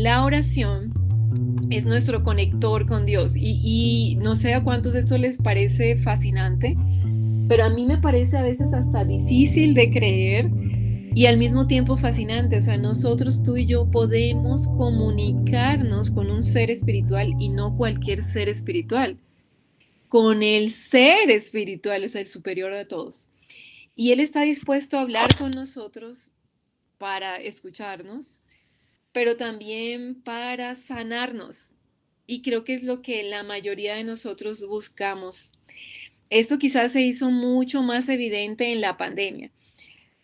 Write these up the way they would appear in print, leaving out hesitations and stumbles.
la oración es nuestro conector con Dios y no sé a cuántos esto les parece fascinante, pero a mí me parece a veces hasta difícil de creer y al mismo tiempo fascinante. O sea, nosotros, tú y yo, podemos comunicarnos con un ser espiritual y no cualquier ser espiritual, con el ser espiritual, o sea, el superior de todos. Y Él está dispuesto a hablar con nosotros para escucharnos, pero también para sanarnos. Y creo que es lo que la mayoría de nosotros buscamos. Esto quizás se hizo mucho más evidente en la pandemia.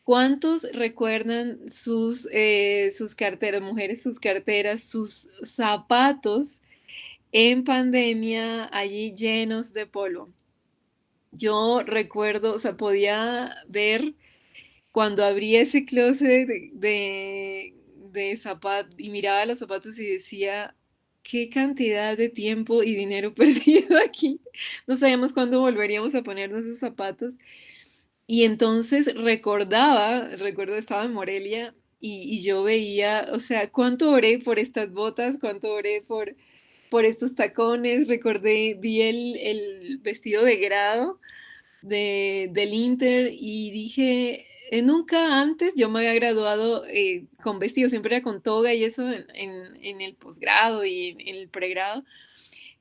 ¿Cuántos recuerdan sus carteras, mujeres, sus carteras, sus zapatos en pandemia allí llenos de polvo? Yo recuerdo, o sea, podía ver cuando abrí ese closet de zapatos y miraba los zapatos y decía, qué cantidad de tiempo y dinero perdido aquí. No sabíamos cuándo volveríamos a ponernos esos zapatos. Y entonces recuerdo estaba en Morelia y yo veía, o sea, cuánto oré por estas botas, cuánto oré por estos tacones, recordé, vi el vestido de grado del Inter y dije, nunca antes yo me había graduado con vestido, siempre era con toga y eso en el posgrado y en el pregrado.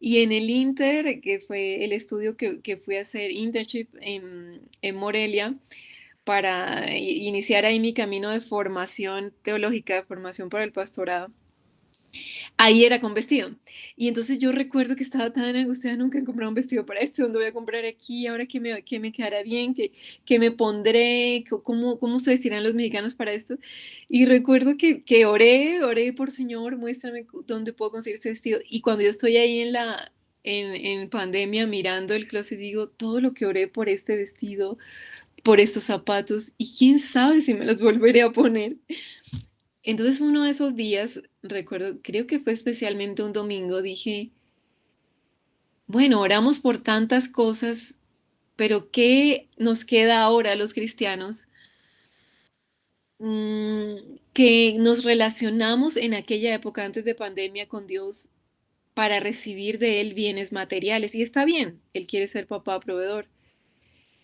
Y en el Inter, que fue el estudio que fui a hacer internship en Morelia, para iniciar ahí mi camino de formación teológica, de formación para el pastorado. Ahí era con vestido. Y entonces yo recuerdo que estaba tan angustiada, nunca he comprado un vestido para esto, ¿dónde voy a comprar aquí? Ahora qué me quedará bien, qué me pondré, cómo se vestirán los mexicanos para esto. Y recuerdo que oré por Señor, muéstrame dónde puedo conseguir ese vestido. Y cuando yo estoy ahí en pandemia mirando el closet, digo, todo lo que oré por este vestido, por estos zapatos, y quién sabe si me los volveré a poner. Entonces uno de esos días, recuerdo, creo que fue especialmente un domingo, dije, bueno, oramos por tantas cosas, pero ¿qué nos queda ahora a los cristianos? Que nos relacionamos en aquella época antes de pandemia con Dios para recibir de Él bienes materiales. Y está bien, Él quiere ser papá proveedor.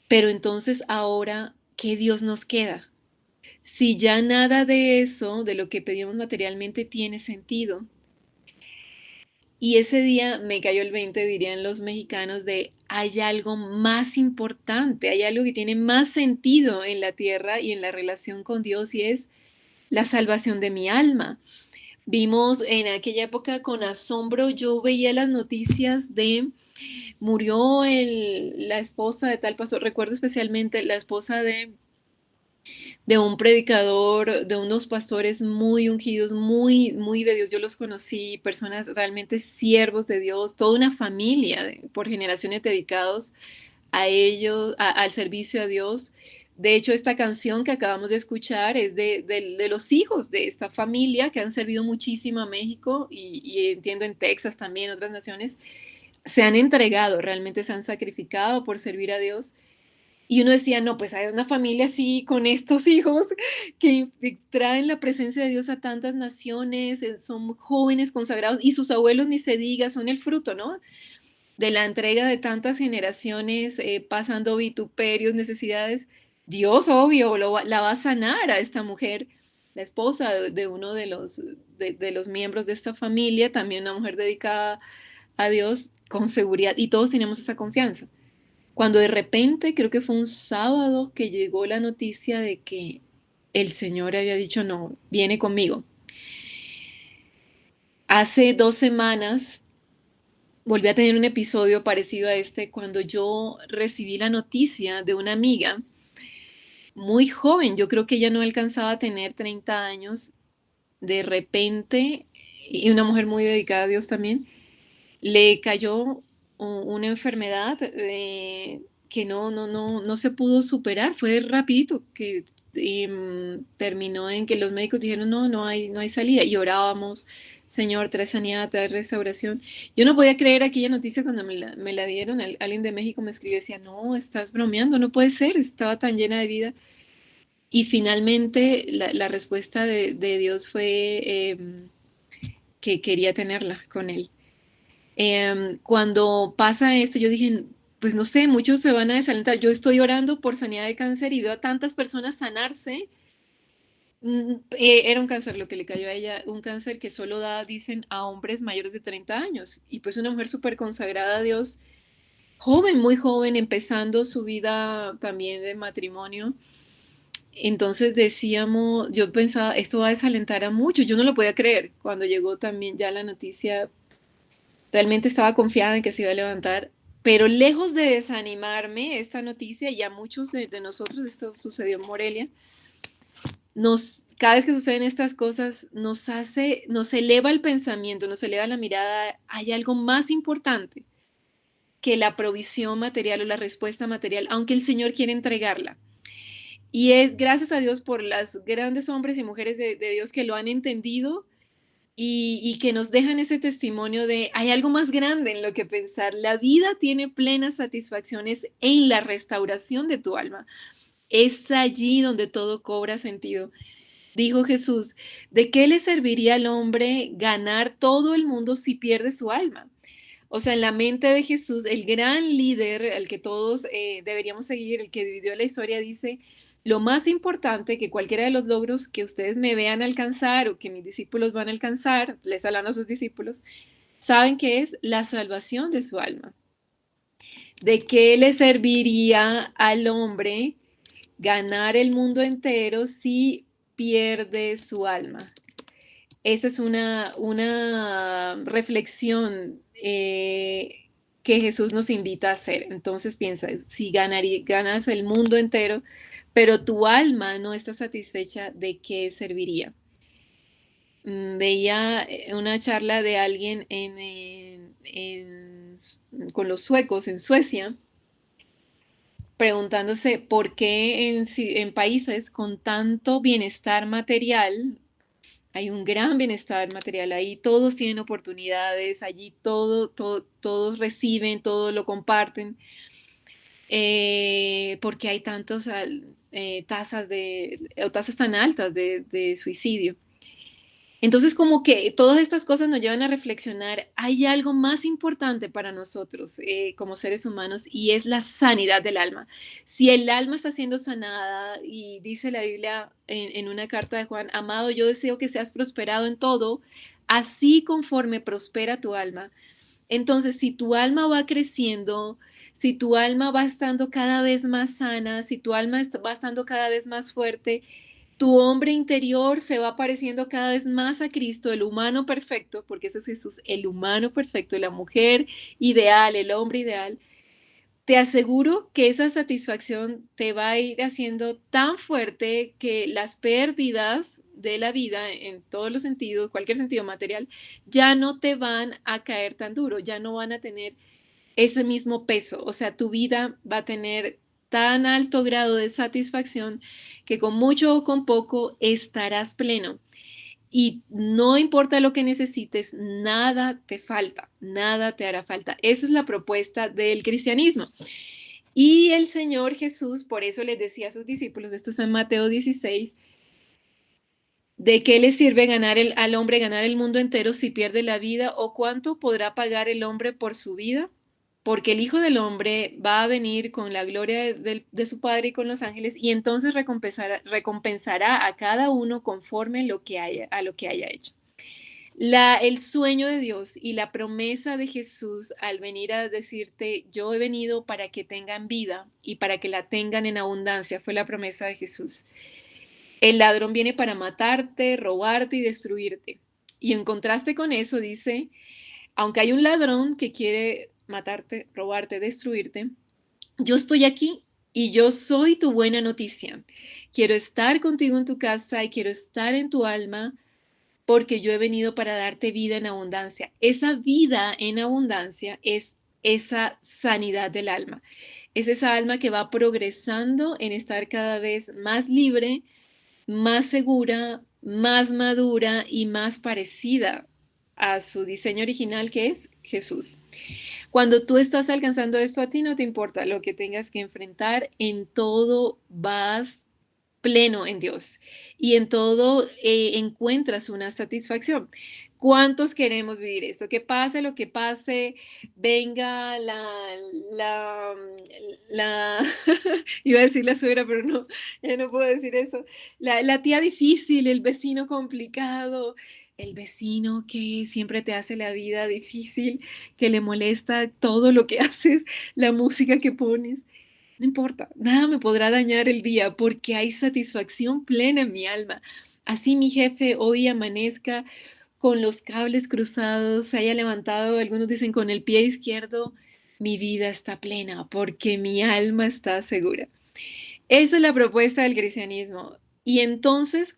Pero entonces ahora, ¿qué Dios nos queda? Si ya nada de eso, de lo que pedimos materialmente, tiene sentido. Y ese día me cayó el 20, dirían los mexicanos, de hay algo más importante, hay algo que tiene más sentido en la tierra y en la relación con Dios y es la salvación de mi alma. Vimos en aquella época con asombro, yo veía las noticias de murió la esposa de tal pastor, recuerdo especialmente la esposa de un predicador, de unos pastores muy ungidos, muy de Dios. Yo los conocí, personas realmente siervos de Dios, toda una familia por generaciones dedicados a ellos, al servicio a Dios. De hecho, esta canción que acabamos de escuchar es de los hijos de esta familia que han servido muchísimo a México y entiendo en Texas también, otras naciones, se han entregado, realmente se han sacrificado por servir a Dios. Y uno decía, no, pues hay una familia así con estos hijos que traen la presencia de Dios a tantas naciones, son jóvenes consagrados y sus abuelos ni se diga, son el fruto, ¿no? De la entrega de tantas generaciones, pasando vituperios, necesidades. Dios, obvio, la va a sanar a esta mujer, la esposa de uno de los miembros de esta familia, también una mujer dedicada a Dios con seguridad, y todos tenemos esa confianza. Cuando de repente, creo que fue un sábado que llegó la noticia de que el Señor había dicho, no, viene conmigo. Hace 2 semanas volví a tener un episodio parecido a este cuando yo recibí la noticia de una amiga muy joven, yo creo que ella no alcanzaba a tener 30 años, de repente, y una mujer muy dedicada a Dios también, le cayó una enfermedad que no se pudo superar, fue rapidito, que terminó en que los médicos dijeron, no hay salida, y orábamos, Señor, trae sanidad, trae restauración. Yo no podía creer aquella noticia cuando me la dieron, alguien de México me escribió y decía, no, estás bromeando, no puede ser, estaba tan llena de vida. Y finalmente la respuesta de Dios fue que quería tenerla con él. Cuando pasa esto, yo dije, pues no sé, muchos se van a desalentar. Yo estoy orando por sanidad de cáncer y veo a tantas personas sanarse. Era un cáncer lo que le cayó a ella, un cáncer que solo da, dicen, a hombres mayores de 30 años. Y pues una mujer súper consagrada a Dios, joven, muy joven, empezando su vida también de matrimonio. Entonces decíamos, yo pensaba, esto va a desalentar a muchos. Yo no lo podía creer. Cuando llegó también ya la noticia, realmente estaba confiada en que se iba a levantar. Pero lejos de desanimarme esta noticia, y a muchos de nosotros, esto sucedió en Morelia, cada vez que suceden estas cosas, nos eleva el pensamiento, nos eleva la mirada. Hay algo más importante que la provisión material o la respuesta material, aunque el Señor quiere entregarla. Y es gracias a Dios por las grandes hombres y mujeres de Dios que lo han entendido y que nos dejan ese testimonio de hay algo más grande en lo que pensar. La vida tiene plenas satisfacciones en la restauración de tu alma. Es allí donde todo cobra sentido. Dijo Jesús, ¿de qué le serviría al hombre ganar todo el mundo si pierde su alma? O sea, en la mente de Jesús, el gran líder, el que todos deberíamos seguir, el que dividió la historia, dice, lo más importante que cualquiera de los logros que ustedes me vean alcanzar o que mis discípulos van a alcanzar, les hablan a sus discípulos, saben que es la salvación de su alma. ¿De qué le serviría al hombre ganar el mundo entero si pierde su alma? Esa es una reflexión que Jesús nos invita a hacer. Entonces piensa, si ganas el mundo entero, pero tu alma no está satisfecha, ¿de qué serviría? Veía una charla de alguien con los suecos en Suecia, preguntándose por qué en países con tanto bienestar material, hay un gran bienestar material ahí, todos tienen oportunidades, allí todos reciben, todo lo comparten, porque hay tantas tasas tan altas de suicidio. Entonces, como que todas estas cosas nos llevan a reflexionar, hay algo más importante para nosotros como seres humanos y es la sanidad del alma. Si el alma está siendo sanada y dice la Biblia en una carta de Juan, amado, yo deseo que seas prosperado en todo, así conforme prospera tu alma. Entonces, si tu alma va creciendo, si tu alma va estando cada vez más sana, si tu alma va estando cada vez más fuerte, tu hombre interior se va pareciendo cada vez más a Cristo, el humano perfecto, porque ese es Jesús, el humano perfecto, la mujer ideal, el hombre ideal. Te aseguro que esa satisfacción te va a ir haciendo tan fuerte que las pérdidas de la vida en todos los sentidos, cualquier sentido material, ya no te van a caer tan duro, ya no van a tener ese mismo peso. O sea, tu vida va a tener tan alto grado de satisfacción que con mucho o con poco estarás pleno. Y no importa lo que necesites, nada te falta, nada te hará falta. Esa es la propuesta del cristianismo. Y el Señor Jesús, por eso les decía a sus discípulos, esto es en Mateo 16, ¿de qué le sirve al hombre ganar el mundo entero si pierde la vida? ¿O cuánto podrá pagar el hombre por su vida? Porque el Hijo del Hombre va a venir con la gloria de su Padre y con los ángeles y entonces recompensará a cada uno conforme a lo que haya hecho. El sueño de Dios y la promesa de Jesús al venir a decirte, yo he venido para que tengan vida y para que la tengan en abundancia, fue la promesa de Jesús. El ladrón viene para matarte, robarte y destruirte. Y en contraste con eso dice, aunque hay un ladrón que quiere matarte, robarte, destruirte, yo estoy aquí y yo soy tu buena noticia. Quiero estar contigo en tu casa y quiero estar en tu alma porque yo he venido para darte vida en abundancia. Esa vida en abundancia es esa sanidad del alma. Es esa alma que va progresando en estar cada vez más libre, más segura, más madura y más parecida a su diseño original que es Jesús. Cuando tú estás alcanzando esto, a ti no te importa lo que tengas que enfrentar, en todo vas pleno en Dios y en todo encuentras una satisfacción. ¿Cuántos queremos vivir esto? Que pase lo que pase, venga la, la iba a decir la suegra, pero no, ya no puedo decir eso. La tía difícil, el vecino complicado, el vecino que siempre te hace la vida difícil, que le molesta todo lo que haces, la música que pones. No importa, nada me podrá dañar el día porque hay satisfacción plena en mi alma. Así mi jefe hoy amanezca con los cables cruzados, se haya levantado, algunos dicen con el pie izquierdo, mi vida está plena porque mi alma está segura. Esa es la propuesta del cristianismo. Y entonces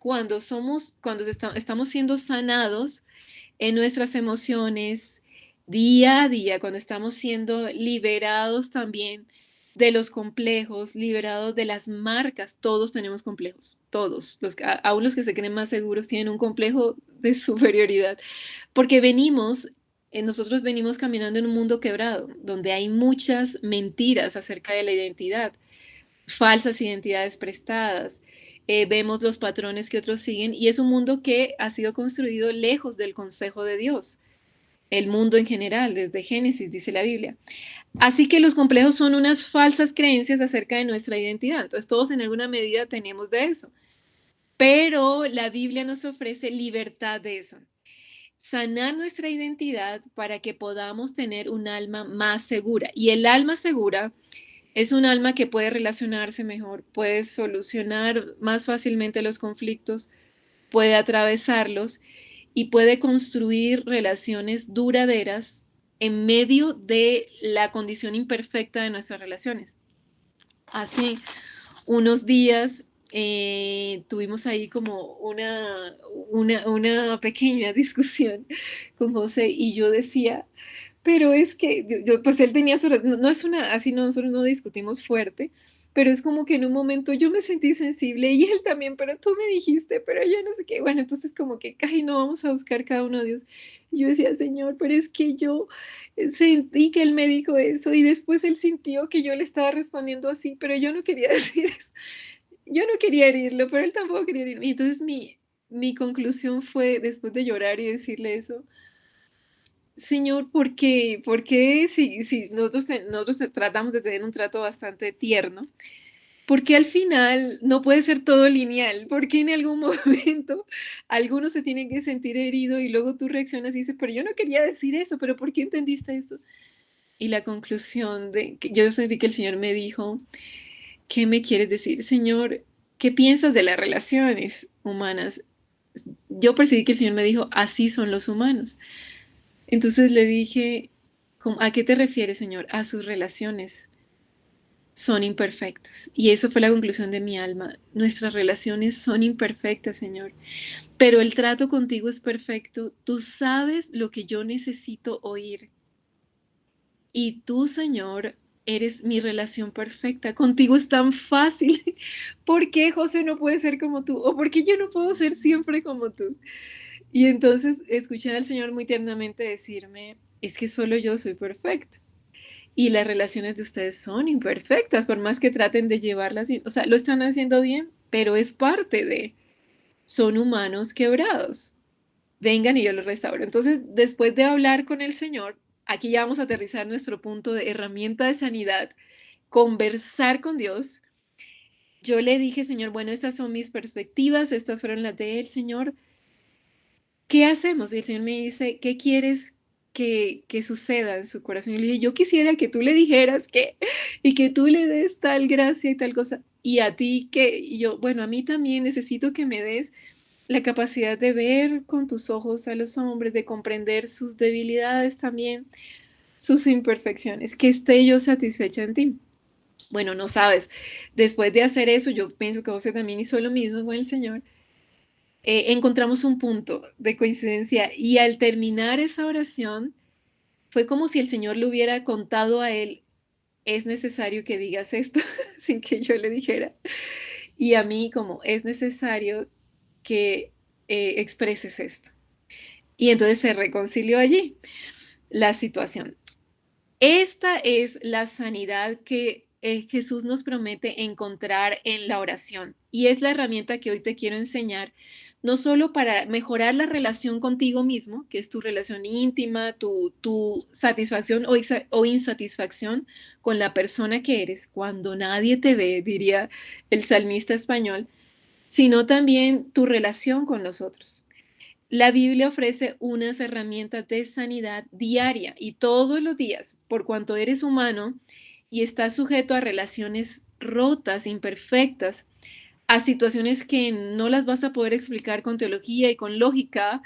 estamos siendo sanados en nuestras emociones día a día, cuando estamos siendo liberados también de los complejos, liberados de las marcas, todos tenemos complejos, todos, aún los que se creen más seguros tienen un complejo de superioridad, porque nosotros venimos caminando en un mundo quebrado, donde hay muchas mentiras acerca de la identidad, falsas identidades prestadas. Vemos los patrones que otros siguen y es un mundo que ha sido construido lejos del consejo de Dios, el mundo en general, desde Génesis, dice la Biblia. Así que los complejos son unas falsas creencias acerca de nuestra identidad. Entonces todos en alguna medida tenemos de eso. Pero la Biblia nos ofrece libertad de eso. Sanar nuestra identidad para que podamos tener un alma más segura. Y el alma segura es un alma que puede relacionarse mejor, puede solucionar más fácilmente los conflictos, puede atravesarlos y puede construir relaciones duraderas en medio de la condición imperfecta de nuestras relaciones. Hace unos días tuvimos ahí como una pequeña discusión con José y yo decía, pero es que pues él tenía su, no, no es una, así nosotros no discutimos fuerte, pero es como que en un momento yo me sentí sensible y él también, pero tú me dijiste, pero yo no sé qué, bueno, entonces como que, ay, no vamos a buscar cada uno a Dios. Y yo decía, Señor, pero es que yo sentí que él me dijo eso y después él sintió que yo le estaba respondiendo así, pero yo no quería decir eso. Yo no quería herirlo, pero él tampoco quería herirme. Y entonces mi conclusión fue, después de llorar y decirle eso, Señor, ¿por qué? ¿Por qué si nosotros tratamos de tener un trato bastante tierno? ¿Por qué al final no puede ser todo lineal? ¿Por qué en algún momento algunos se tienen que sentir herido y luego tú reaccionas y dices, pero yo no quería decir eso, pero ¿por qué entendiste eso? Y la conclusión de que yo sentí que el Señor me dijo, ¿qué me quieres decir, Señor? ¿Qué piensas de las relaciones humanas? Yo percibí que el Señor me dijo, así son los humanos. Entonces le dije, ¿a qué te refieres, Señor? A sus relaciones son imperfectas. Y eso fue la conclusión de mi alma. Nuestras relaciones son imperfectas, Señor. Pero el trato contigo es perfecto. Tú sabes lo que yo necesito oír. Y tú, Señor, eres mi relación perfecta. Contigo es tan fácil. ¿Por qué José no puede ser como tú? ¿O por qué yo no puedo ser siempre como tú? Y entonces escuché al Señor muy tiernamente decirme, es que solo yo soy perfecto. Y las relaciones de ustedes son imperfectas, por más que traten de llevarlas bien. O sea, lo están haciendo bien, pero es parte de, son humanos quebrados. Vengan y yo los restauro. Entonces, después de hablar con el Señor, aquí ya vamos a aterrizar nuestro punto de herramienta de sanidad, conversar con Dios. Yo le dije, Señor, bueno, estas son mis perspectivas, estas fueron las de él, Señor. ¿Qué hacemos? Y el Señor me dice, ¿qué quieres que suceda en su corazón? Y le dije, yo quisiera que tú le dijeras que, y que tú le des tal gracia y tal cosa. Y a ti que, y yo, bueno, a mí también necesito que me des la capacidad de ver con tus ojos a los hombres, de comprender sus debilidades también, sus imperfecciones, que esté yo satisfecha en ti. Bueno, no sabes, después de hacer eso, yo pienso que José también hizo lo mismo con el Señor, encontramos un punto de coincidencia y al terminar esa oración fue como si el Señor le hubiera contado a él, es necesario que digas esto sin que yo le dijera. Y a mí como es necesario que expreses esto. Y entonces se reconcilió allí la situación. Esta es la sanidad que Jesús nos promete encontrar en la oración. Y es la herramienta que hoy te quiero enseñar, no solo para mejorar la relación contigo mismo, que es tu relación íntima, tu satisfacción o insatisfacción con la persona que eres, cuando nadie te ve, diría el salmista español, sino también tu relación con los otros. La Biblia ofrece unas herramientas de sanidad diaria y todos los días, por cuanto eres humano y estás sujeto a relaciones rotas, imperfectas, a situaciones que no las vas a poder explicar con teología y con lógica,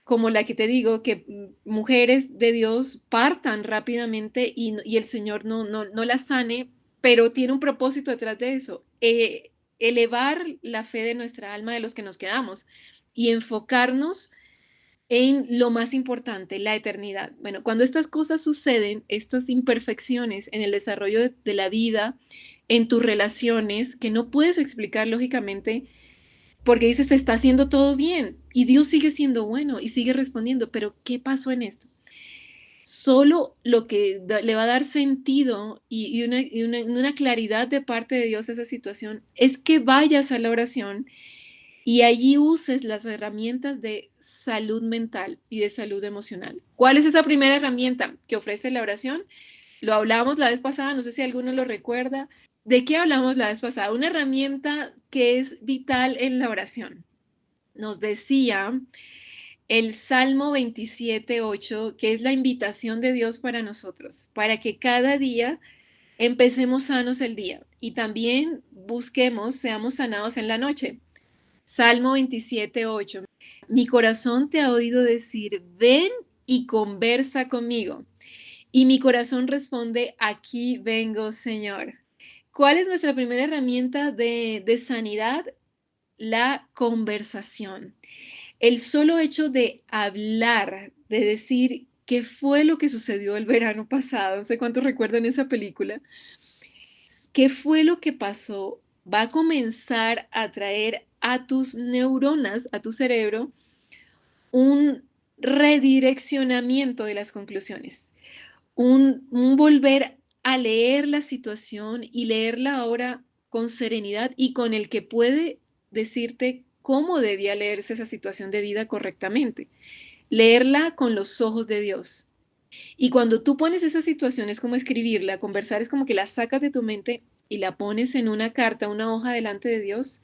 como la que te digo, que mujeres de Dios partan rápidamente y el Señor no las sane, pero tiene un propósito detrás de eso, elevar la fe de nuestra alma de los que nos quedamos y enfocarnos en lo más importante, la eternidad. Bueno, cuando estas cosas suceden, estas imperfecciones en el desarrollo de la vida, en tus relaciones, que no puedes explicar lógicamente, porque dices, se está haciendo todo bien y Dios sigue siendo bueno y sigue respondiendo, pero ¿qué pasó en esto? Solo lo que le va a dar sentido y una claridad de parte de Dios a esa situación es que vayas a la oración y allí uses las herramientas de salud mental y de salud emocional. ¿Cuál es esa primera herramienta que ofrece la oración? Lo hablábamos la vez pasada, no sé si alguno lo recuerda. ¿De qué hablamos la vez pasada? Una herramienta que es vital en la oración. Nos decía el Salmo 27:8, que es la invitación de Dios para nosotros, para que cada día empecemos sanos el día y también busquemos, seamos sanados en la noche. Salmo 27:8. Mi corazón te ha oído decir, ven y conversa conmigo. Y mi corazón responde, aquí vengo, Señor. ¿Cuál es nuestra primera herramienta de sanidad? La conversación. El solo hecho de hablar, de decir qué fue lo que sucedió el verano pasado, no sé cuántos recuerdan esa película, qué fue lo que pasó, va a comenzar a traer a tus neuronas, a tu cerebro, un redireccionamiento de las conclusiones, un volver a leer la situación y leerla ahora con serenidad y con el que puede decirte cómo debía leerse esa situación de vida correctamente. Leerla con los ojos de Dios. Y cuando tú pones esa situación es como escribirla, conversar es como que la sacas de tu mente y la pones en una carta, una hoja delante de Dios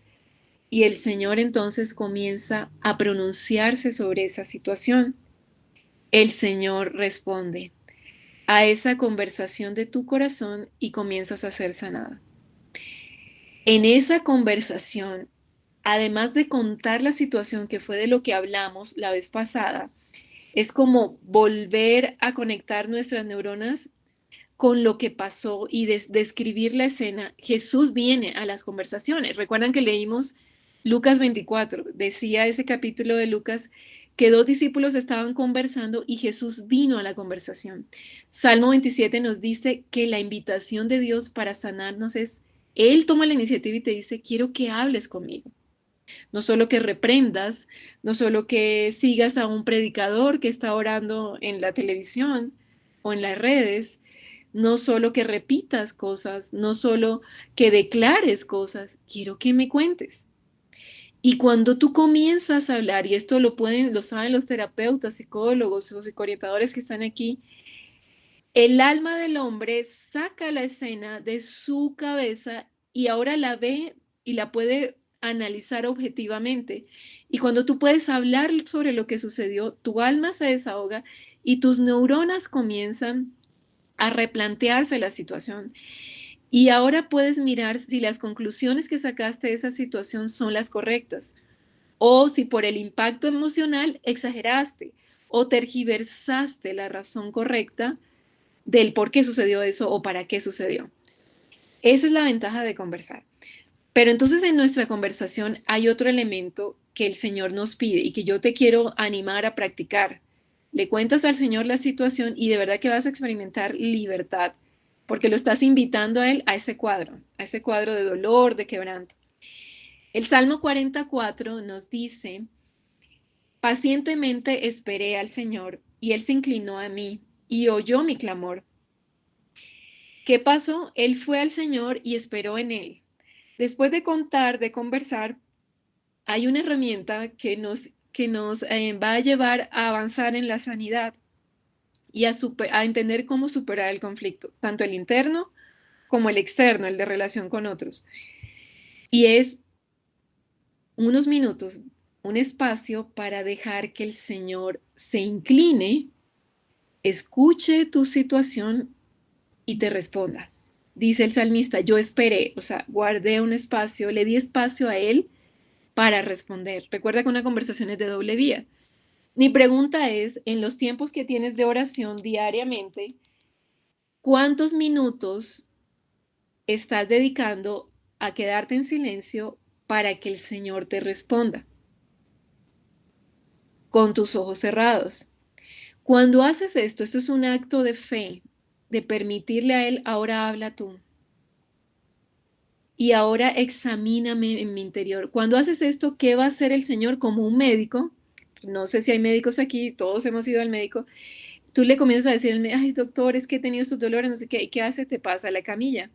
y el Señor entonces comienza a pronunciarse sobre esa situación. El Señor responde a esa conversación de tu corazón y comienzas a ser sanada. En esa conversación, además de contar la situación que fue de lo que hablamos la vez pasada, es como volver a conectar nuestras neuronas con lo que pasó y describir la escena. Jesús viene a las conversaciones. Recuerdan que leímos Lucas 24, decía ese capítulo de Lucas que dos discípulos estaban conversando y Jesús vino a la conversación. Salmo 27 nos dice que la invitación de Dios para sanarnos es, Él toma la iniciativa y te dice, quiero que hables conmigo. No solo que reprendas, no solo que sigas a un predicador que está orando en la televisión o en las redes, no solo que repitas cosas, no solo que declares cosas, quiero que me cuentes. Y cuando tú comienzas a hablar, y esto lo saben los terapeutas, psicólogos o psicoorientadores que están aquí, el alma del hombre saca la escena de su cabeza y ahora la ve y la puede analizar objetivamente. Y cuando tú puedes hablar sobre lo que sucedió, tu alma se desahoga y tus neuronas comienzan a replantearse la situación. Y ahora puedes mirar si las conclusiones que sacaste de esa situación son las correctas o si por el impacto emocional exageraste o tergiversaste la razón correcta del por qué sucedió eso o para qué sucedió. Esa es la ventaja de conversar. Pero entonces en nuestra conversación hay otro elemento que el Señor nos pide y que yo te quiero animar a practicar. Le cuentas al Señor la situación y de verdad que vas a experimentar libertad, porque lo estás invitando a Él a ese cuadro de dolor, de quebranto. El Salmo 44 nos dice, pacientemente esperé al Señor y Él se inclinó a mí y oyó mi clamor. ¿Qué pasó? Él fue al Señor y esperó en él. Después de contar, de conversar, hay una herramienta que nos va a llevar a avanzar en la sanidad y a entender cómo superar el conflicto, tanto el interno como el externo, el de relación con otros. Y es unos minutos, un espacio para dejar que el Señor se incline, escuche tu situación y te responda. Dice el salmista, yo esperé, o sea, guardé un espacio, le di espacio a él para responder. Recuerda que una conversación es de doble vía. Mi pregunta es, en los tiempos que tienes de oración diariamente, ¿cuántos minutos estás dedicando a quedarte en silencio para que el Señor te responda con tus ojos cerrados? Cuando haces esto, esto es un acto de fe, de permitirle a Él, ahora habla tú. Y ahora examíname en mi interior. Cuando haces esto, ¿qué va a hacer el Señor como un médico? No sé si hay médicos aquí, todos hemos ido al médico. Tú le comienzas a decir, ay, doctor, es que he tenido estos dolores, no sé qué, ¿y qué hace? Te pasa a la camilla.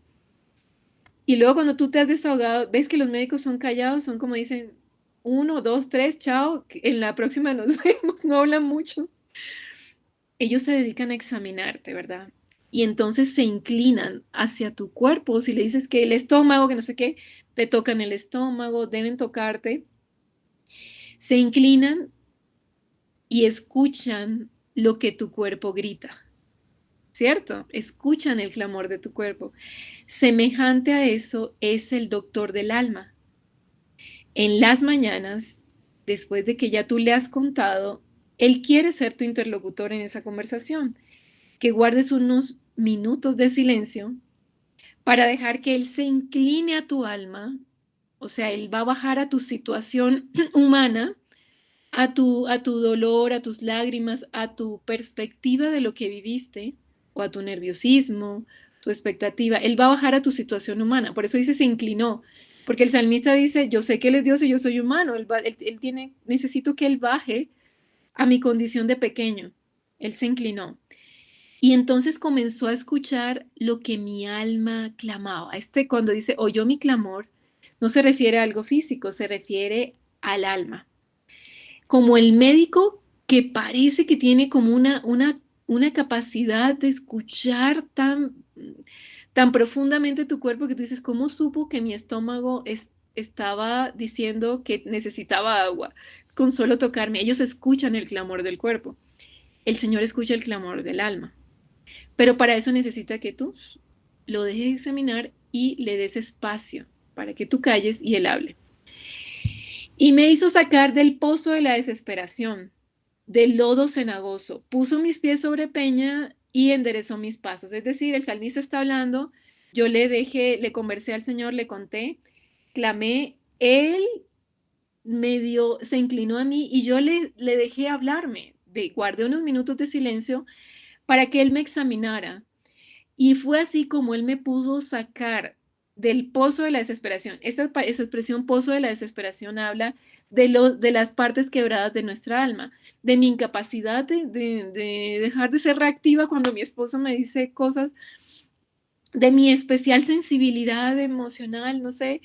Y luego cuando tú te has desahogado, ves que los médicos son callados, son como dicen, uno, dos, tres, chao, en la próxima nos vemos, no hablan mucho. Ellos se dedican a examinarte, ¿verdad? Y entonces se inclinan hacia tu cuerpo. Si le dices que el estómago, que no sé qué, te tocan el estómago, deben tocarte. Se inclinan y escuchan lo que tu cuerpo grita, ¿cierto? Escuchan el clamor de tu cuerpo. Semejante a eso es el doctor del alma. En las mañanas, después de que ya tú le has contado, él quiere ser tu interlocutor en esa conversación, que guardes unos minutos de silencio para dejar que él se incline a tu alma, o sea, él va a bajar a tu situación humana, a tu dolor, a tus lágrimas, a tu perspectiva de lo que viviste, o a tu nerviosismo, tu expectativa. Él va a bajar a tu situación humana. Por eso dice se inclinó. Porque el salmista dice, yo sé que Él es Dios y yo soy humano. Él tiene, necesito que Él baje a mi condición de pequeño. Él se inclinó. Y entonces comenzó a escuchar lo que mi alma clamaba. Cuando dice oyó mi clamor, no se refiere a algo físico, se refiere al alma como el médico que parece que tiene como una capacidad de escuchar tan profundamente tu cuerpo que tú dices, ¿cómo supo que mi estómago estaba diciendo que necesitaba agua? Con solo tocarme, ellos escuchan el clamor del cuerpo. El Señor escucha el clamor del alma. Pero para eso necesita que tú lo dejes examinar y le des espacio para que tú calles y Él hable. Y me hizo sacar del pozo de la desesperación, del lodo cenagoso, puso mis pies sobre peña y enderezó mis pasos. Es decir, el salmista está hablando, yo le conversé al Señor, le conté, clamé, Él se inclinó a mí y yo le dejé hablarme, guardé unos minutos de silencio para que Él me examinara. Y fue así como Él me pudo sacar del pozo de la desesperación. Esa expresión pozo de la desesperación habla de las partes quebradas de nuestra alma, de mi incapacidad de dejar de ser reactiva cuando mi esposo me dice cosas, de mi especial sensibilidad emocional, no sé,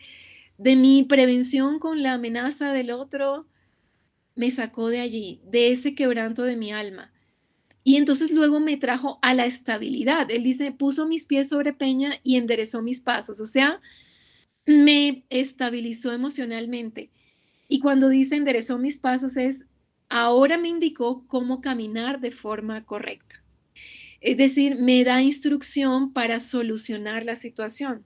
de mi prevención con la amenaza del otro, me sacó de allí, de ese quebranto de mi alma. Y entonces luego me trajo a la estabilidad. Él dice, puso mis pies sobre peña y enderezó mis pasos. O sea, me estabilizó emocionalmente. Y cuando dice enderezó mis pasos es, ahora me indicó cómo caminar de forma correcta. Es decir, me da instrucción para solucionar la situación.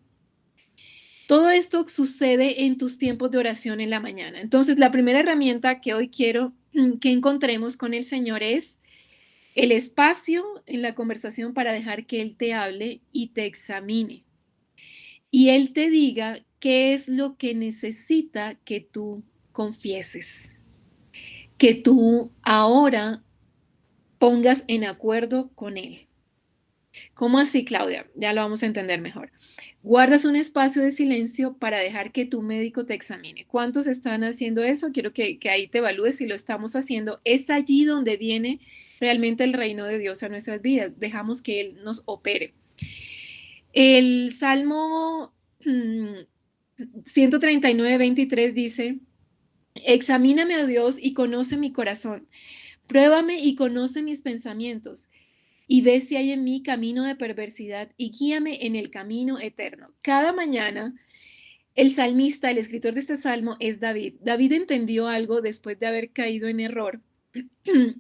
Todo esto sucede en tus tiempos de oración en la mañana. Entonces, la primera herramienta que hoy quiero que encontremos con el Señor es el espacio en la conversación para dejar que Él te hable y te examine. Y Él te diga qué es lo que necesita que tú confieses, que tú ahora pongas en acuerdo con Él. ¿Cómo así, Claudia? Ya lo vamos a entender mejor. Guardas un espacio de silencio para dejar que tu médico te examine. ¿Cuántos están haciendo eso? Quiero que ahí te evalúes si lo estamos haciendo. Es allí donde viene realmente el reino de Dios a nuestras vidas. Dejamos que Él nos opere. El Salmo 139:23 dice, examíname, oh Dios, y conoce mi corazón. Pruébame y conoce mis pensamientos, y ve si hay en mí camino de perversidad, y guíame en el camino eterno. Cada mañana, el salmista, el escritor de este salmo, es David. David entendió algo después de haber caído en error,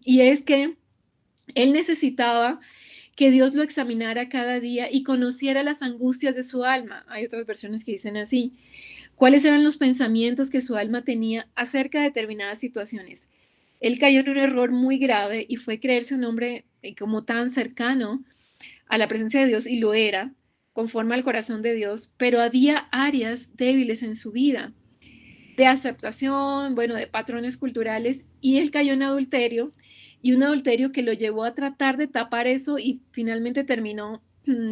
y es que él necesitaba que Dios lo examinara cada día y conociera las angustias de su alma. Hay otras versiones que dicen así. ¿Cuáles eran los pensamientos que su alma tenía acerca de determinadas situaciones? Él cayó en un error muy grave y fue creerse un hombre como tan cercano a la presencia de Dios, y lo era, conforme al corazón de Dios, pero había áreas débiles en su vida, de aceptación, bueno, de patrones culturales, y él cayó en adulterio, y un adulterio que lo llevó a tratar de tapar eso y finalmente terminó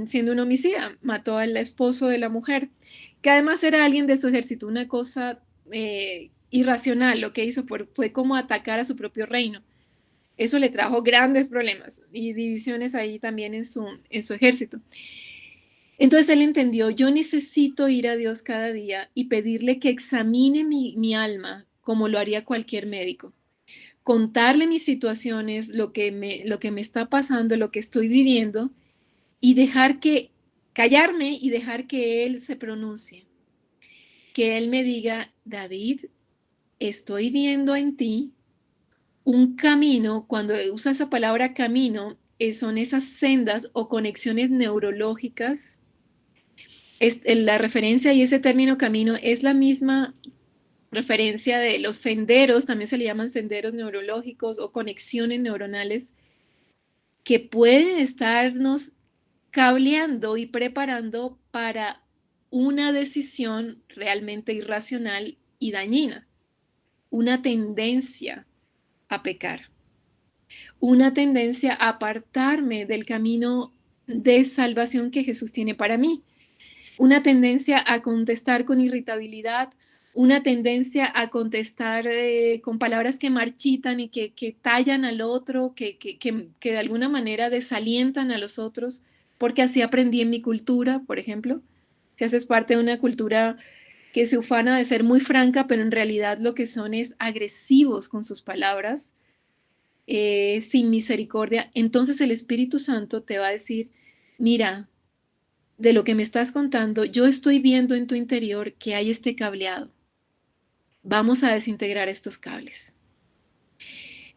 siendo un homicida, mató al esposo de la mujer, que además era alguien de su ejército, una cosa irracional. Lo que hizo fue como atacar a su propio reino. Eso le trajo grandes problemas y divisiones ahí también en su ejército. Entonces él entendió, yo necesito ir a Dios cada día y pedirle que examine mi alma como lo haría cualquier médico. Contarle mis situaciones, lo que me está pasando, lo que estoy viviendo, y callarme y dejar que Él se pronuncie. Que Él me diga, David, estoy viendo en ti un camino. Cuando usa esa palabra camino, son esas sendas o conexiones neurológicas. La referencia y ese término camino es la misma referencia de los senderos, también se le llaman senderos neurológicos o conexiones neuronales que pueden estarnos cableando y preparando para una decisión realmente irracional y dañina, una tendencia a pecar, una tendencia a apartarme del camino de salvación que Jesús tiene para mí, una tendencia a contestar con irritabilidad, una tendencia a contestar con palabras que marchitan y que tallan al otro, que de alguna manera desalientan a los otros, porque así aprendí en mi cultura, por ejemplo. Si haces parte de una cultura que se ufana de ser muy franca, pero en realidad lo que son es agresivos con sus palabras, sin misericordia, entonces el Espíritu Santo te va a decir, mira, de lo que me estás contando, yo estoy viendo en tu interior que hay este cableado. Vamos a desintegrar estos cables.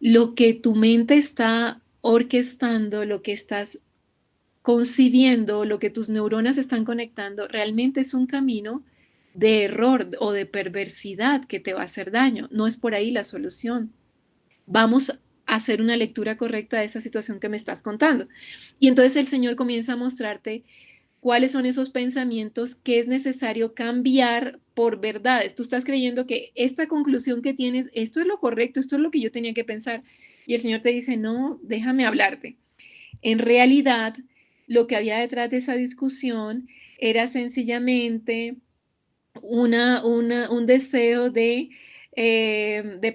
Lo que tu mente está orquestando, lo que estás concibiendo, lo que tus neuronas están conectando, realmente es un camino de error o de perversidad que te va a hacer daño. No es por ahí la solución. Vamos a hacer una lectura correcta de esa situación que me estás contando. Y entonces el Señor comienza a mostrarte cuáles son esos pensamientos que es necesario cambiar por verdades. Tú estás creyendo que esta conclusión que tienes, esto es lo correcto, esto es lo que yo tenía que pensar. Y el Señor te dice, no, déjame hablarte. En realidad, lo que había detrás de esa discusión era sencillamente un deseo de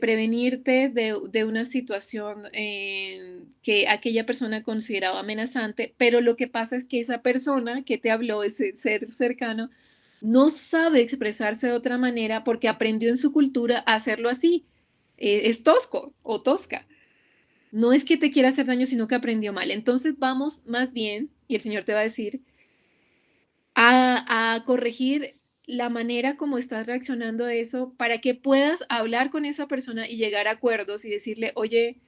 prevenirte de una situación que aquella persona consideraba amenazante, pero lo que pasa es que esa persona que te habló, ese ser cercano, no sabe expresarse de otra manera porque aprendió en su cultura a hacerlo así. Es tosco o tosca. No es que te quiera hacer daño, sino que aprendió mal. Entonces vamos más bien, y el Señor te va a decir, a corregir la manera como estás reaccionando a eso para que puedas hablar con esa persona y llegar a acuerdos y decirle, oye,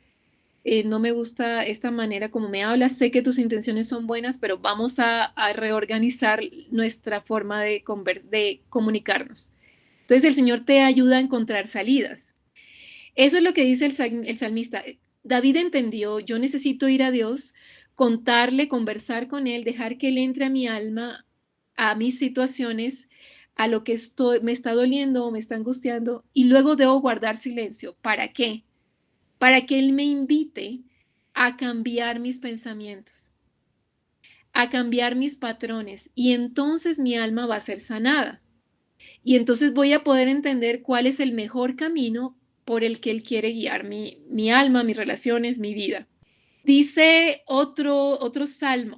no me gusta esta manera como me hablas, sé que tus intenciones son buenas, pero vamos a reorganizar nuestra forma de comunicarnos. Entonces el Señor te ayuda a encontrar salidas. Eso es lo que dice el salmista. David entendió, yo necesito ir a Dios, contarle, conversar con Él, dejar que Él entre a mi alma, a mis situaciones, a lo que me está doliendo o me está angustiando, y luego debo guardar silencio. ¿Para qué? Para que Él me invite a cambiar mis pensamientos, a cambiar mis patrones, y entonces mi alma va a ser sanada. Y entonces voy a poder entender cuál es el mejor camino por el que Él quiere guiar mi alma, mis relaciones, mi vida. Dice otro salmo,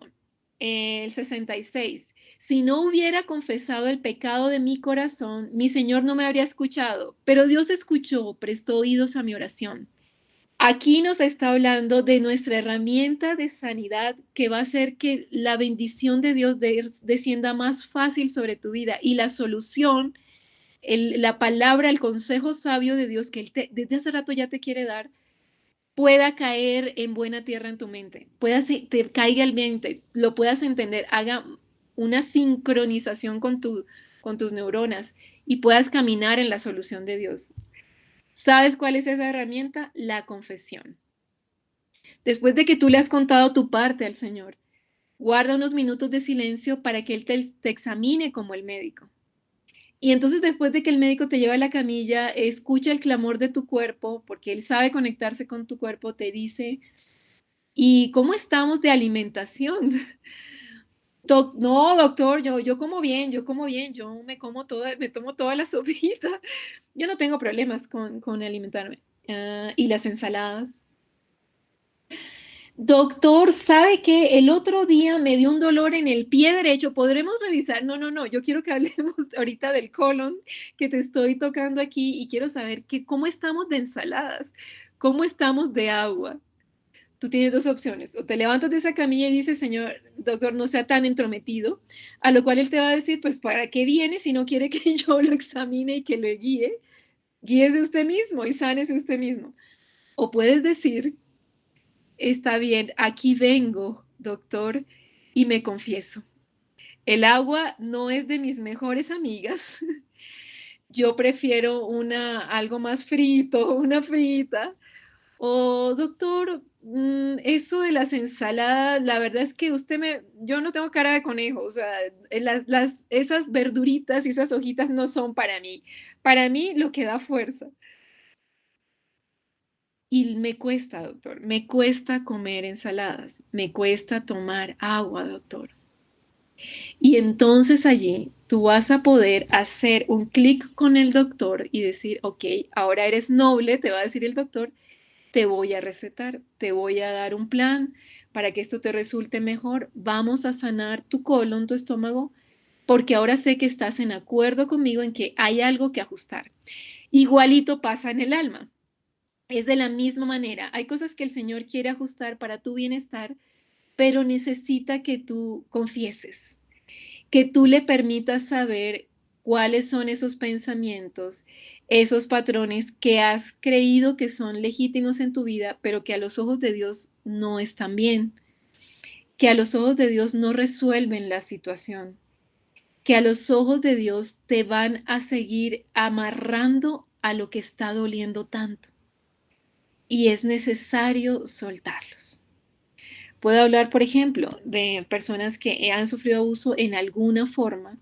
El 66. Si no hubiera confesado el pecado de mi corazón, mi Señor no me habría escuchado, pero Dios escuchó, prestó oídos a mi oración. Aquí nos está hablando de nuestra herramienta de sanidad que va a hacer que la bendición de Dios descienda más fácil sobre tu vida y la solución, la palabra, el consejo sabio de Dios que desde hace rato ya te quiere dar, pueda caer en buena tierra en tu mente, te caiga el mente, lo puedas entender, haga una sincronización con tus neuronas y puedas caminar en la solución de Dios. ¿Sabes cuál es esa herramienta? La confesión. Después de que tú le has contado tu parte al Señor, guarda unos minutos de silencio para que Él te examine como el médico. Y entonces después de que el médico te lleva a la camilla, escucha el clamor de tu cuerpo, porque Él sabe conectarse con tu cuerpo, te dice, ¿y cómo estamos de alimentación? No, doctor, yo como bien, me tomo toda la sopita. Yo no tengo problemas con alimentarme. ¿Y las ensaladas? Doctor, ¿sabe que el otro día me dio un dolor en el pie derecho? ¿Podremos revisar? No, no, no, yo quiero que hablemos ahorita del colon que te estoy tocando aquí y quiero saber cómo estamos de ensaladas, cómo estamos de agua. Tú tienes dos opciones, o te levantas de esa camilla y dices, señor doctor, no sea tan entrometido, a lo cual él te va a decir, pues, ¿para qué viene si no quiere que yo lo examine y que le guíe? Guíese usted mismo y sánese usted mismo. O puedes decir, está bien, aquí vengo, doctor, y me confieso. El agua no es de mis mejores amigas. Yo prefiero algo más frito, una frita. O doctor, eso de las ensaladas, la verdad es que yo no tengo cara de conejo, o sea, esas verduritas y esas hojitas no son para mí. Para mí lo que da fuerza. Y me cuesta, doctor, me cuesta comer ensaladas, me cuesta tomar agua, doctor. Y entonces allí tú vas a poder hacer un clic con el doctor y decir, ok, ahora eres noble, te va a decir el doctor, te voy a recetar, te voy a dar un plan para que esto te resulte mejor. Vamos a sanar tu colon, tu estómago, porque ahora sé que estás en acuerdo conmigo en que hay algo que ajustar. Igualito pasa en el alma. Es de la misma manera. Hay cosas que el Señor quiere ajustar para tu bienestar, pero necesita que tú confieses, que tú le permitas saber cuáles son esos pensamientos, esos patrones que has creído que son legítimos en tu vida, pero que a los ojos de Dios no están bien, que a los ojos de Dios no resuelven la situación, que a los ojos de Dios te van a seguir amarrando a lo que está doliendo tanto. Y es necesario soltarlos. Puedo hablar, por ejemplo, de personas que han sufrido abuso en alguna forma.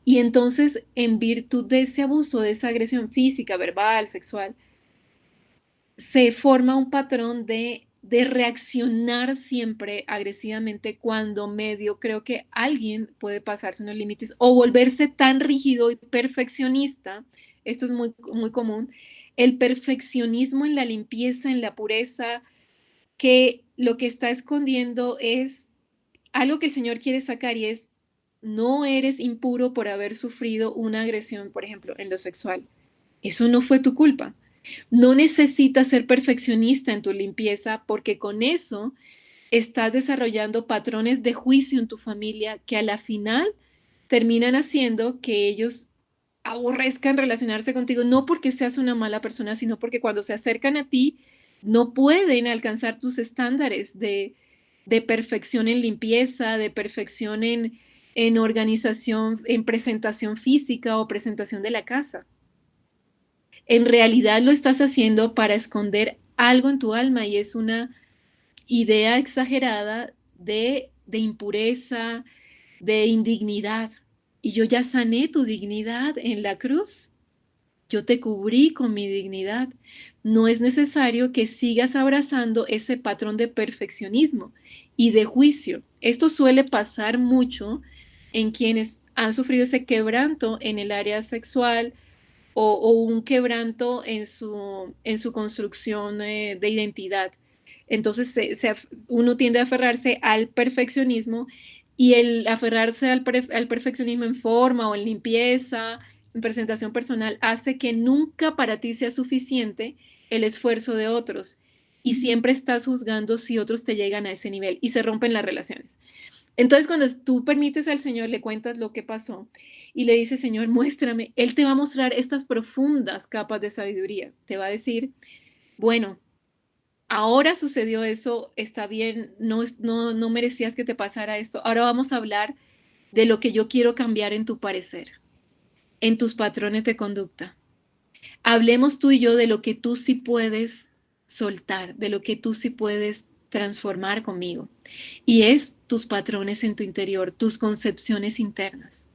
Y entonces, en virtud de ese abuso, de esa agresión física, verbal, sexual, se forma un patrón de reaccionar siempre agresivamente cuando medio creo que alguien puede pasarse unos límites o volverse tan rígido y perfeccionista. Esto es muy, muy común. El perfeccionismo en la limpieza, en la pureza, que lo que está escondiendo es algo que el Señor quiere sacar y es, no eres impuro por haber sufrido una agresión, por ejemplo, en lo sexual. Eso no fue tu culpa. No necesitas ser perfeccionista en tu limpieza porque con eso estás desarrollando patrones de juicio en tu familia que a la final terminan haciendo que ellos aborrezcan relacionarse contigo, no porque seas una mala persona, sino porque cuando se acercan a ti no pueden alcanzar tus estándares de perfección en limpieza, de perfección en organización, en presentación física o presentación de la casa. En realidad lo estás haciendo para esconder algo en tu alma y es una idea exagerada de impureza, de indignidad. Y yo ya sané tu dignidad en la cruz. Yo te cubrí con mi dignidad. No es necesario que sigas abrazando ese patrón de perfeccionismo y de juicio. Esto suele pasar mucho en quienes han sufrido ese quebranto en el área sexual o un quebranto en su construcción de identidad. Entonces uno tiende a aferrarse al perfeccionismo y el aferrarse al perfeccionismo en forma o en limpieza, en presentación personal, hace que nunca para ti sea suficiente el esfuerzo de otros y siempre estás juzgando si otros te llegan a ese nivel y se rompen las relaciones. Entonces, cuando tú permites al Señor, le cuentas lo que pasó y le dices, Señor, muéstrame, Él te va a mostrar estas profundas capas de sabiduría. Te va a decir, bueno, ahora sucedió eso, está bien, no merecías que te pasara esto. Ahora vamos a hablar de lo que yo quiero cambiar en tu parecer, en tus patrones de conducta. Hablemos tú y yo de lo que tú sí puedes soltar, de lo que tú sí puedes transformar conmigo. Y es tus patrones en tu interior, tus concepciones internas.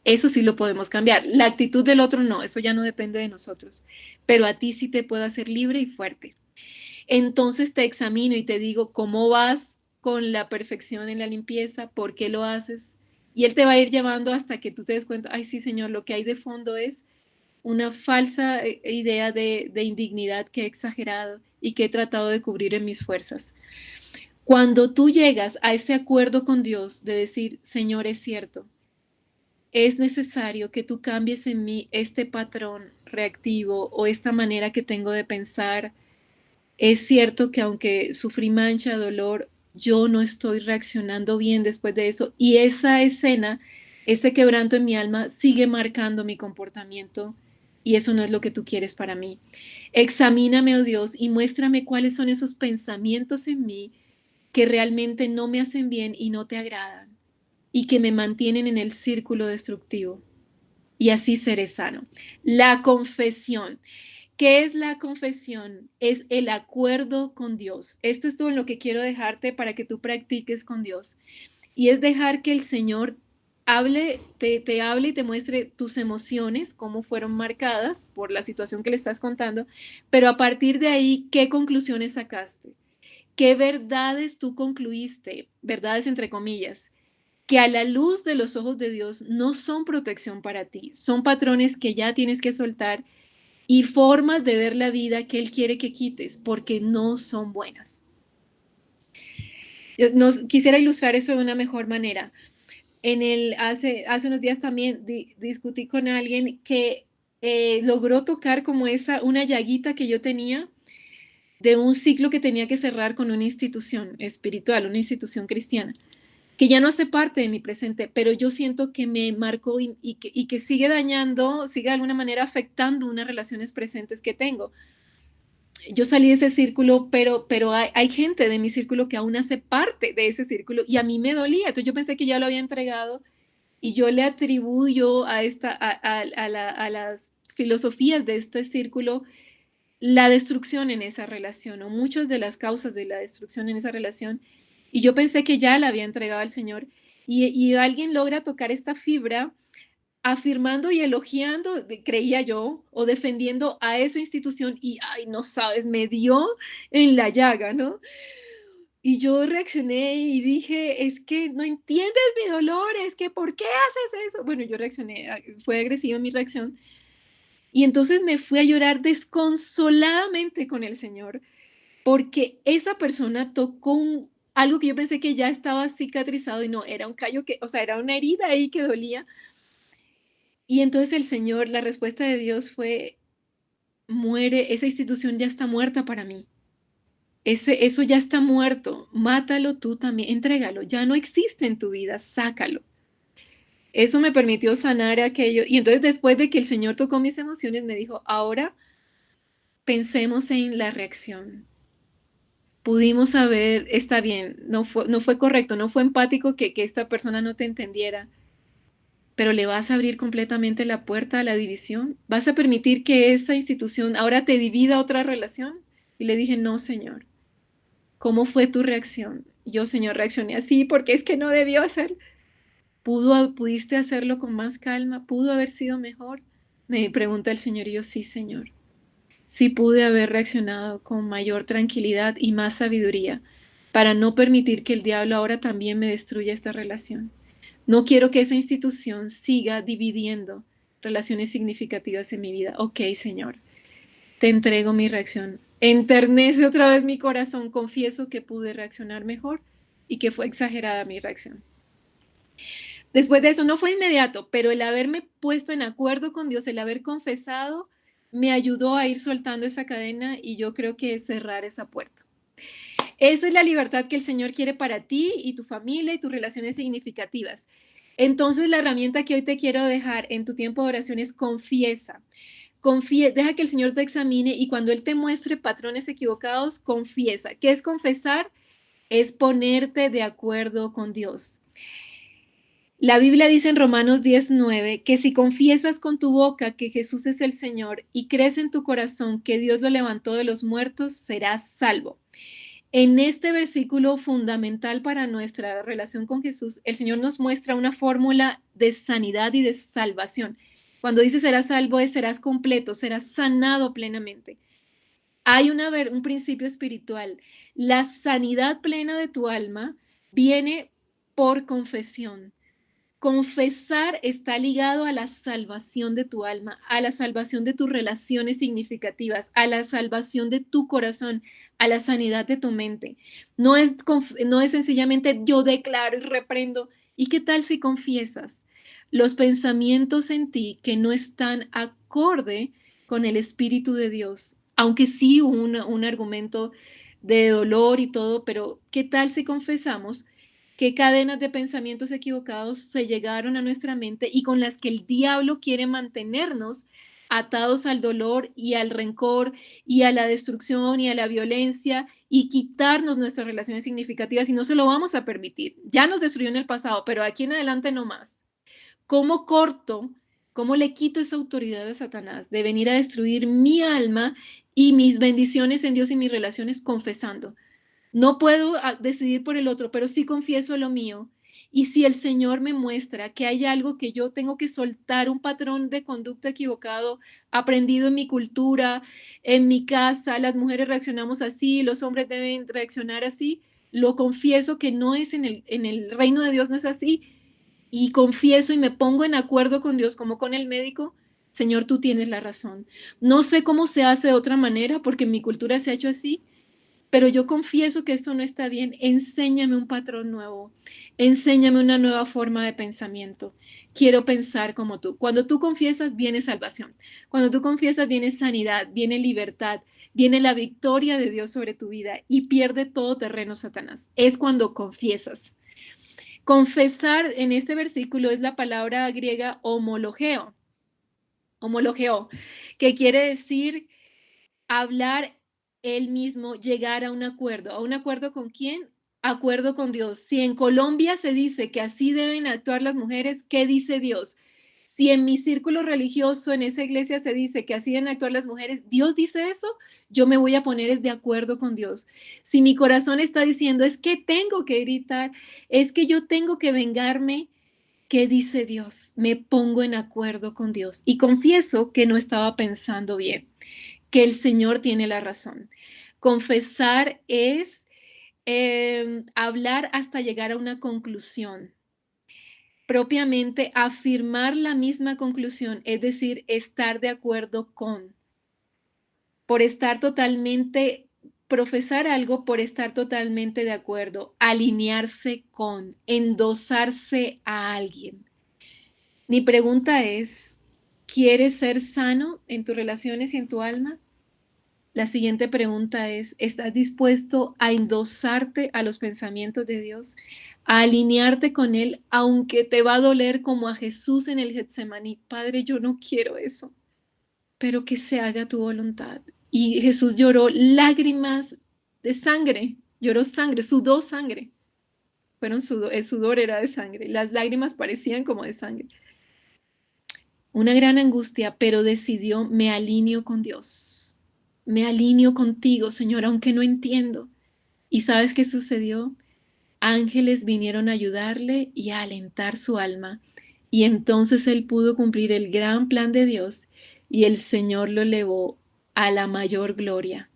Eso sí lo podemos cambiar. La actitud del otro no, eso ya no depende de nosotros. Pero a ti sí te puedo hacer libre y fuerte. Entonces te examino y te digo cómo vas con la perfección en la limpieza, por qué lo haces. Y él te va a ir llevando hasta que tú te des cuenta, ay sí, Señor, lo que hay de fondo es una falsa idea de indignidad que he exagerado y que he tratado de cubrir en mis fuerzas. Cuando tú llegas a ese acuerdo con Dios de decir, Señor, es cierto, es necesario que tú cambies en mí este patrón reactivo o esta manera que tengo de pensar. Es cierto que aunque sufrí mancha, dolor, yo no estoy reaccionando bien después de eso. Y esa escena, ese quebranto en mi alma sigue marcando mi comportamiento. Y eso no es lo que tú quieres para mí. Examíname, oh Dios, y muéstrame cuáles son esos pensamientos en mí que realmente no me hacen bien y no te agradan y que me mantienen en el círculo destructivo. Y así seré sano. La confesión. ¿Qué es la confesión? Es el acuerdo con Dios. Esto es todo lo que quiero dejarte para que tú practiques con Dios. Y es dejar que el Señor te hable y te muestre tus emociones, cómo fueron marcadas por la situación que le estás contando, pero a partir de ahí, ¿qué conclusiones sacaste? ¿Qué verdades tú concluiste? Verdades entre comillas, que a la luz de los ojos de Dios no son protección para ti, son patrones que ya tienes que soltar y formas de ver la vida que Él quiere que quites porque no son buenas. Quisiera ilustrar eso de una mejor manera. Hace unos días también discutí con alguien que logró tocar como una llaguita que yo tenía de un ciclo que tenía que cerrar con una institución espiritual, una institución cristiana, que ya no hace parte de mi presente, pero yo siento que me marcó y que sigue dañando, sigue de alguna manera afectando unas relaciones presentes que tengo. Yo salí de ese círculo, pero hay gente de mi círculo que aún hace parte de ese círculo y a mí me dolía. Entonces yo pensé que ya lo había entregado y yo le atribuyo a las filosofías de este círculo la destrucción en esa relación o muchas de las causas de la destrucción en esa relación. Y yo pensé que ya la había entregado al Señor y alguien logra tocar esta fibra afirmando y elogiando, creía yo, o defendiendo a esa institución y, ay, no sabes, me dio en la llaga, ¿no? Y yo reaccioné y dije, es que no entiendes mi dolor, es que ¿por qué haces eso? Bueno, yo reaccioné, fue agresiva mi reacción. Y entonces me fui a llorar desconsoladamente con el Señor, porque esa persona tocó algo que yo pensé que ya estaba cicatrizado y no, era un callo que, o sea, era una herida ahí que dolía. Y entonces el Señor, la respuesta de Dios fue, muere, esa institución ya está muerta para mí. Eso ya está muerto, mátalo tú también, entrégalo, ya no existe en tu vida, sácalo. Eso me permitió sanar aquello. Y entonces después de que el Señor tocó mis emociones, me dijo, ahora pensemos en la reacción. Pudimos saber, está bien, no fue correcto, no fue empático que esta persona no te entendiera, pero le vas a abrir completamente la puerta a la división. ¿Vas a permitir que esa institución ahora te divida otra relación? Y le dije, no, Señor. ¿Cómo fue tu reacción? Yo, Señor, reaccioné así porque es que no debió hacer. ¿Pudiste hacerlo con más calma? ¿Pudo haber sido mejor? Me pregunta el Señor y yo, sí, Señor. Sí pude haber reaccionado con mayor tranquilidad y más sabiduría para no permitir que el diablo ahora también me destruya esta relación. No quiero que esa institución siga dividiendo relaciones significativas en mi vida. Ok, Señor, te entrego mi reacción. Enternece otra vez mi corazón, confieso que pude reaccionar mejor y que fue exagerada mi reacción. Después de eso no fue inmediato, pero el haberme puesto en acuerdo con Dios, el haber confesado, me ayudó a ir soltando esa cadena y yo creo que cerrar esa puerta. Esa es la libertad que el Señor quiere para ti y tu familia y tus relaciones significativas. Entonces, la herramienta que hoy te quiero dejar en tu tiempo de oración es confiesa. Deja que el Señor te examine y cuando Él te muestre patrones equivocados, confiesa. ¿Qué es confesar? Es ponerte de acuerdo con Dios. La Biblia dice en Romanos 19 que si confiesas con tu boca que Jesús es el Señor y crees en tu corazón que Dios lo levantó de los muertos, serás salvo. En este versículo fundamental para nuestra relación con Jesús, el Señor nos muestra una fórmula de sanidad y de salvación. Cuando dice serás salvo, es serás completo, serás sanado plenamente. Hay un principio espiritual. La sanidad plena de tu alma viene por confesión. Confesar está ligado a la salvación de tu alma, a la salvación de tus relaciones significativas, a la salvación de tu corazón, a la sanidad de tu mente. No es sencillamente yo declaro y reprendo. ¿Y qué tal si confiesas los pensamientos en ti que no están acorde con el Espíritu de Dios? Aunque sí un argumento de dolor y todo, pero ¿qué tal si confesamos qué cadenas de pensamientos equivocados se llegaron a nuestra mente y con las que el diablo quiere mantenernos atados al dolor y al rencor y a la destrucción y a la violencia y quitarnos nuestras relaciones significativas y no se lo vamos a permitir? Ya nos destruyó en el pasado, pero aquí en adelante no más. ¿Cómo corto, cómo le quito esa autoridad a Satanás de venir a destruir mi alma y mis bendiciones en Dios y mis relaciones confesando? No puedo decidir por el otro, pero sí confieso lo mío. Y si el Señor me muestra que hay algo que yo tengo que soltar, un patrón de conducta equivocado, aprendido en mi cultura, en mi casa, las mujeres reaccionamos así, los hombres deben reaccionar así, lo confieso que no es en el reino de Dios, no es así, y confieso y me pongo en acuerdo con Dios como con el médico. Señor, tú tienes la razón. No sé cómo se hace de otra manera porque en mi cultura se ha hecho así, pero yo confieso que esto no está bien. Enséñame un patrón nuevo. Enséñame una nueva forma de pensamiento. Quiero pensar como tú. Cuando tú confiesas, viene salvación. Cuando tú confiesas, viene sanidad, viene libertad, viene la victoria de Dios sobre tu vida y pierde todo terreno Satanás. Es cuando confiesas. Confesar en este versículo es la palabra griega homologeo, que quiere decir hablar él mismo, llegar a un acuerdo con quién, acuerdo con Dios. Si en Colombia se dice que así deben actuar las mujeres, ¿qué dice Dios? Si en mi círculo religioso, en esa iglesia se dice que así deben actuar las mujeres, Dios dice eso, yo me voy a poner es de acuerdo con Dios. Si mi corazón está diciendo es que tengo que gritar, es que yo tengo que vengarme, ¿qué dice Dios? Me pongo en acuerdo con Dios y confieso que no estaba pensando bien, que el Señor tiene la razón. Confesar es hablar hasta llegar a una conclusión. Propiamente afirmar la misma conclusión, es decir, estar de acuerdo con, por estar totalmente, profesar algo por estar totalmente de acuerdo, alinearse con, endosarse a alguien. Mi pregunta es, ¿quieres ser sano en tus relaciones y en tu alma? La siguiente pregunta es, ¿estás dispuesto a endosarte a los pensamientos de Dios, a alinearte con Él, aunque te va a doler como a Jesús en el Getsemaní? Padre, yo no quiero eso, pero que se haga tu voluntad. Y Jesús lloró lágrimas de sangre, lloró sangre, sudó sangre. El sudor era de sangre, las lágrimas parecían como de sangre. Una gran angustia, pero decidió, me alineo con Dios, me alineo contigo, Señor, aunque no entiendo. ¿Y sabes qué sucedió? Ángeles vinieron a ayudarle y a alentar su alma. Y entonces él pudo cumplir el gran plan de Dios y el Señor lo elevó a la mayor gloria.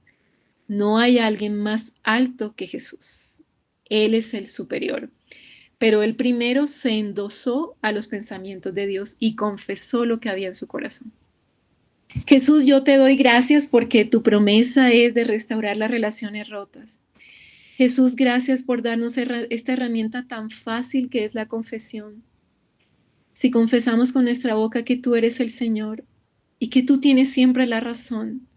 No hay alguien más alto que Jesús. Él es el superior. Pero él primero se endosó a los pensamientos de Dios y confesó lo que había en su corazón. Jesús, yo te doy gracias porque tu promesa es de restaurar las relaciones rotas. Jesús, gracias por darnos esta herramienta tan fácil que es la confesión. Si confesamos con nuestra boca que tú eres el Señor y que tú tienes siempre la razón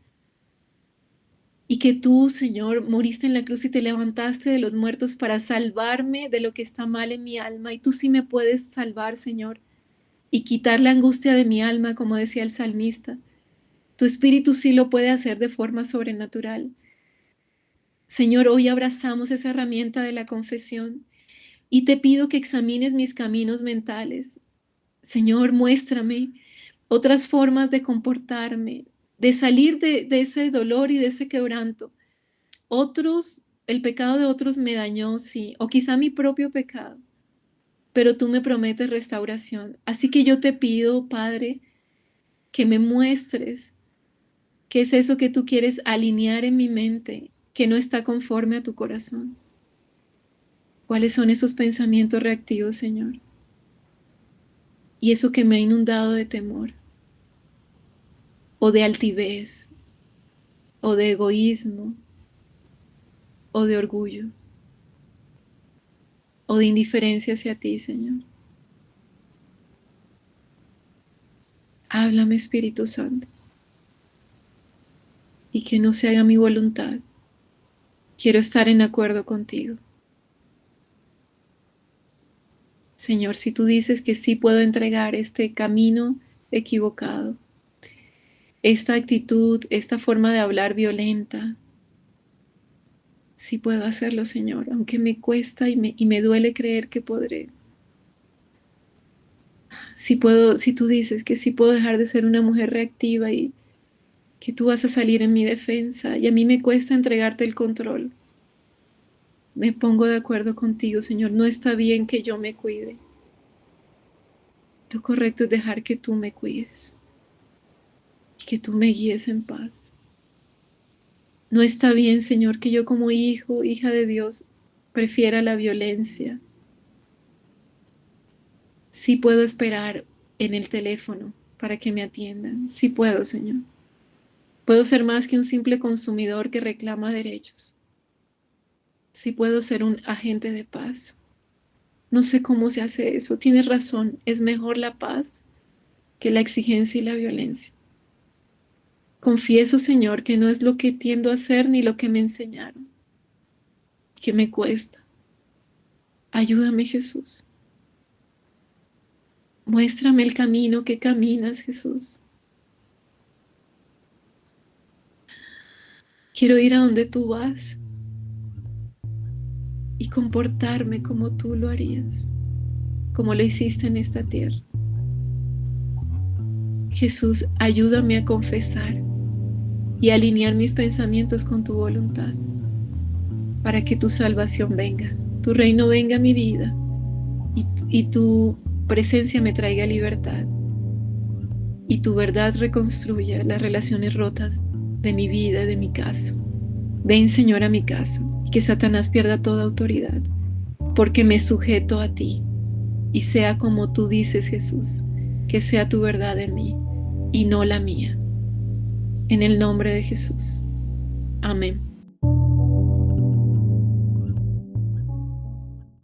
y que tú, Señor, moriste en la cruz y te levantaste de los muertos para salvarme de lo que está mal en mi alma, y tú sí me puedes salvar, Señor, y quitar la angustia de mi alma, como decía el salmista. Tu espíritu sí lo puede hacer de forma sobrenatural. Señor, hoy abrazamos esa herramienta de la confesión y te pido que examines mis caminos mentales. Señor, muéstrame otras formas de comportarme, de salir de ese dolor y de ese quebranto. El pecado de otros me dañó, sí, o quizá mi propio pecado, pero tú me prometes restauración. Así que yo te pido, Padre, que me muestres qué es eso que tú quieres alinear en mi mente, que no está conforme a tu corazón. ¿Cuáles son esos pensamientos reactivos, Señor? Y eso que me ha inundado de temor, o de altivez, o de egoísmo, o de orgullo, o de indiferencia hacia ti, Señor. Háblame, Espíritu Santo, y que no se haga mi voluntad. Quiero estar en acuerdo contigo. Señor, si tú dices que sí puedo entregar este camino equivocado, esta actitud, esta forma de hablar violenta, sí puedo hacerlo, Señor, aunque me cuesta y me duele creer que podré. Si puedo, si tú dices que sí puedo dejar de ser una mujer reactiva y que tú vas a salir en mi defensa y a mí me cuesta entregarte el control, me pongo de acuerdo contigo, Señor. No está bien que yo me cuide. Lo correcto es dejar que tú me cuides y que tú me guíes en paz. No está bien, Señor, que yo como hijo, hija de Dios, prefiera la violencia. Sí puedo esperar en el teléfono para que me atiendan. Sí puedo, Señor. Puedo ser más que un simple consumidor que reclama derechos. Sí puedo ser un agente de paz. No sé cómo se hace eso. Tienes razón. Es mejor la paz que la exigencia y la violencia. Confieso, Señor, que no es lo que tiendo a hacer ni lo que me enseñaron, que me cuesta. Ayúdame, Jesús. Muéstrame el camino que caminas, Jesús. Quiero ir a donde tú vas y comportarme como tú lo harías, como lo hiciste en esta tierra. Jesús, ayúdame a confesar y a alinear mis pensamientos con tu voluntad, para que tu salvación venga, tu reino venga a mi vida y tu presencia me traiga libertad y tu verdad reconstruya las relaciones rotas de mi vida, de mi casa. Ven, Señor, a mi casa y que Satanás pierda toda autoridad, porque me sujeto a ti y sea como tú dices, Jesús, que sea tu verdad en mí y no la mía. En el nombre de Jesús. Amén.